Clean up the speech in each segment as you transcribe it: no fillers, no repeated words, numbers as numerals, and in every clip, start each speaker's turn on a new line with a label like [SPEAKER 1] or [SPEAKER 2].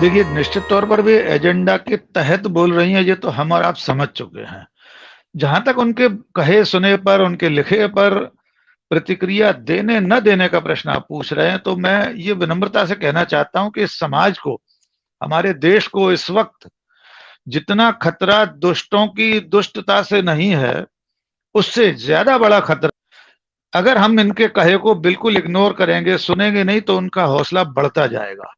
[SPEAKER 1] देखिए, निश्चित तौर पर भी एजेंडा के तहत बोल रही हैं, ये तो हम और आप समझ चुके हैं। जहाँ तक उनके कहे सुने पर, उनके लिखे पर प्रतिक्रिया देने न देने का प्रश्न आप पूछ रहे हैं, तो मैं ये विनम्रता से कहना चाहता हूँ कि इस समाज को, हमारे देश को इस वक्त जितना खतरा दुष्टों की दुष्टता से नहीं है, उससे ज्यादा बड़ा खतरा, अगर हम इनके कहे को बिल्कुल इग्नोर करेंगे, सुनेंगे नहीं, तो उनका हौसला बढ़ता जाएगा।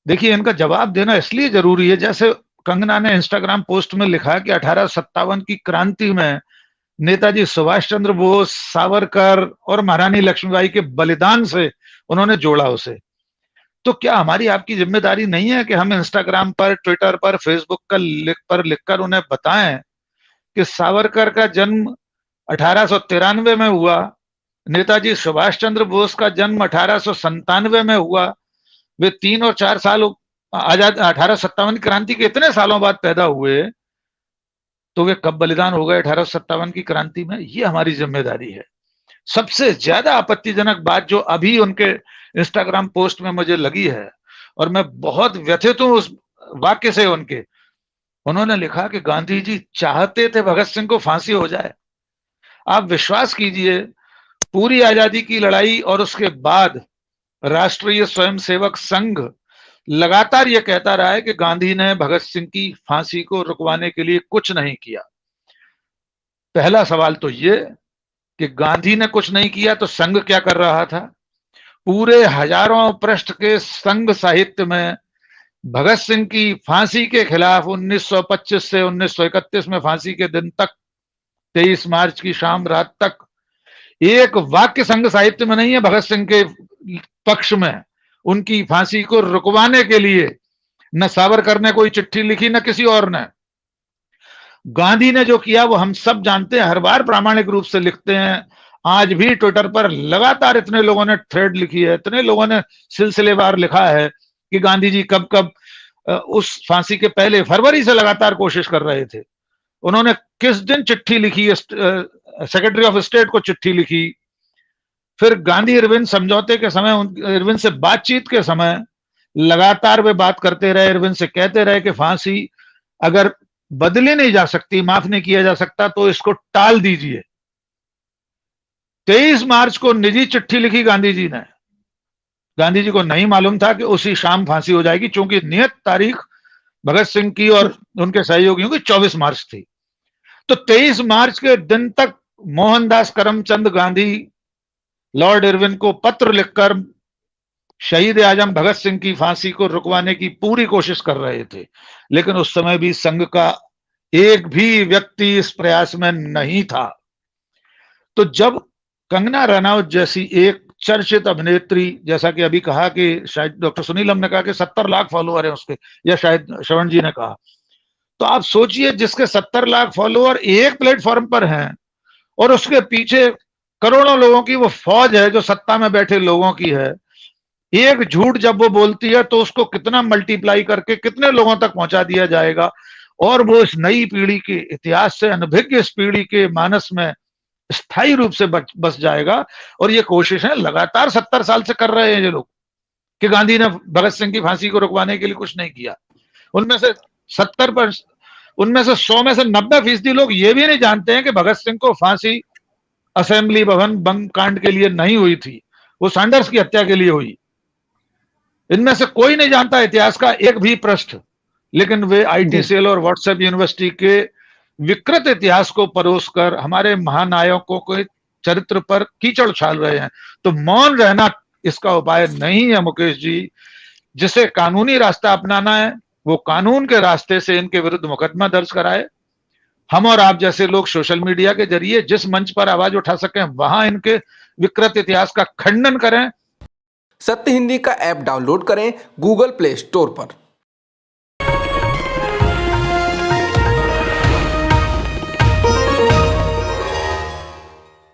[SPEAKER 1] देखिए, इनका जवाब देना इसलिए जरूरी है, जैसे कंगना ने इंस्टाग्राम पोस्ट में लिखा कि 1857 की क्रांति में नेताजी सुभाष चंद्र बोस, सावरकर और महारानी लक्ष्मीबाई के बलिदान से उन्होंने जोड़ा उसे। तो क्या हमारी आपकी जिम्मेदारी नहीं है कि हम इंस्टाग्राम पर, ट्विटर पर, फेसबुक पर लिखकर उन्हें बताएं कि सावरकर का जन्म 1893 में हुआ, नेताजी सुभाष चंद्र बोस का जन्म 1897 में हुआ, वे 3 और 4 साल आजाद 1857 क्रांति के इतने सालों बाद पैदा हुए, तो वे कब बलिदान हो गए 1857 की क्रांति में? ये हमारी जिम्मेदारी है। सबसे ज्यादा आपत्तिजनक बात जो अभी उनके इंस्टाग्राम पोस्ट में मुझे लगी है, और मैं बहुत व्यथित हूं उस वाक्य से उनके, उन्होंने लिखा कि गांधी जी चाहते थे भगत सिंह को फांसी हो जाए। आप विश्वास कीजिए, पूरी आजादी की लड़ाई और उसके बाद राष्ट्रीय स्वयंसेवक संघ लगातार यह कहता रहा है कि गांधी ने भगत सिंह की फांसी को रुकवाने के लिए कुछ नहीं किया। पहला सवाल तो ये कि गांधी ने कुछ नहीं किया तो संघ क्या कर रहा था? पूरे हजारों पृष्ठ के संघ साहित्य में भगत सिंह की फांसी के खिलाफ 1925 से 1931 में फांसी के दिन तक, 23 मार्च की शाम रात तक, एक वाक्य संघ साहित्य में नहीं है भगत सिंह के पक्ष में, उनकी फांसी को रुकवाने के लिए। न सावरकर ने कोई चिट्ठी लिखी, न किसी और ने। गांधी ने जो किया वो हम सब जानते हैं, हर बार प्रामाणिक रूप से लिखते हैं। आज भी ट्विटर पर लगातार इतने लोगों ने थ्रेड लिखी है, इतने लोगों ने सिलसिलेवार लिखा है कि गांधी जी कब कब उस फांसी के पहले फरवरी से लगातार कोशिश कर रहे थे। उन्होंने किस दिन चिट्ठी लिखी, सेक्रेटरी ऑफ स्टेट को चिट्ठी लिखी, फिर गांधी इरविन समझौते के समय, इरविन से बातचीत के समय लगातार वे बात करते रहे, इरविन से कहते रहे कि फांसी अगर बदली नहीं जा सकती, माफ नहीं किया जा सकता, तो इसको टाल दीजिए। 23 मार्च को निजी चिट्ठी लिखी गांधी जी ने। गांधी जी को नहीं मालूम था कि उसी शाम फांसी हो जाएगी, क्योंकि नियत तारीख भगत सिंह की और उनके सहयोगियों की 24 मार्च थी। तो 23 मार्च के दिन तक मोहनदास करमचंद गांधी लॉर्ड इरविन को पत्र लिखकर शहीद आजम भगत सिंह की फांसी को रुकवाने की पूरी कोशिश कर रहे थे, लेकिन उस समय भी संघ का एक भी व्यक्ति इस प्रयास में नहीं था। तो जब कंगना रनौत जैसी एक चर्चित अभिनेत्री, जैसा कि अभी कहा कि शायद डॉक्टर सुनीलम ने कहा कि 70 लाख फॉलोअर है उसके, या शायद श्रवण जी ने कहा, तो आप सोचिए जिसके 70 लाख फॉलोअर एक प्लेटफॉर्म पर हैं और उसके पीछे करोड़ों लोगों की वो फौज है जो सत्ता में बैठे लोगों की है, एक झूठ जब वो बोलती है तो उसको कितना मल्टीप्लाई करके कितने लोगों तक पहुंचा दिया जाएगा, और वो इस नई पीढ़ी के इतिहास से अनभिज्ञ इस पीढ़ी के मानस में स्थायी रूप से बस जाएगा। और ये कोशिशें लगातार 70 साल से कर रहे हैं ये लोग कि गांधी ने भगत सिंह की फांसी को रुकवाने के लिए कुछ नहीं किया। उनमें से 100 में से 90% लोग ये भी नहीं जानते हैं कि भगत सिंह को फांसी असेंबली भवन बम कांड के लिए नहीं हुई थी, वो सैंडर्स की हत्या के लिए हुई। इनमें से कोई नहीं जानता इतिहास का एक भी पृष्ठ, लेकिन वे आईटी सेल और व्हाट्सएप यूनिवर्सिटी के विकृत इतिहास को परोसकर हमारे महानायकों के चरित्र पर कीचड़ उछाल रहे हैं। तो मौन रहना इसका उपाय नहीं है मुकेश जी। जिसे कानूनी रास्ता अपनाना है वो कानून के रास्ते से इनके विरुद्ध मुकदमा दर्ज कराए। हम और आप जैसे लोग सोशल मीडिया के जरिए जिस मंच पर आवाज उठा सकें वहां इनके विकृत इतिहास का खंडन करें।
[SPEAKER 2] सत्य हिंदी का ऐप डाउनलोड करें गूगल प्ले स्टोर पर।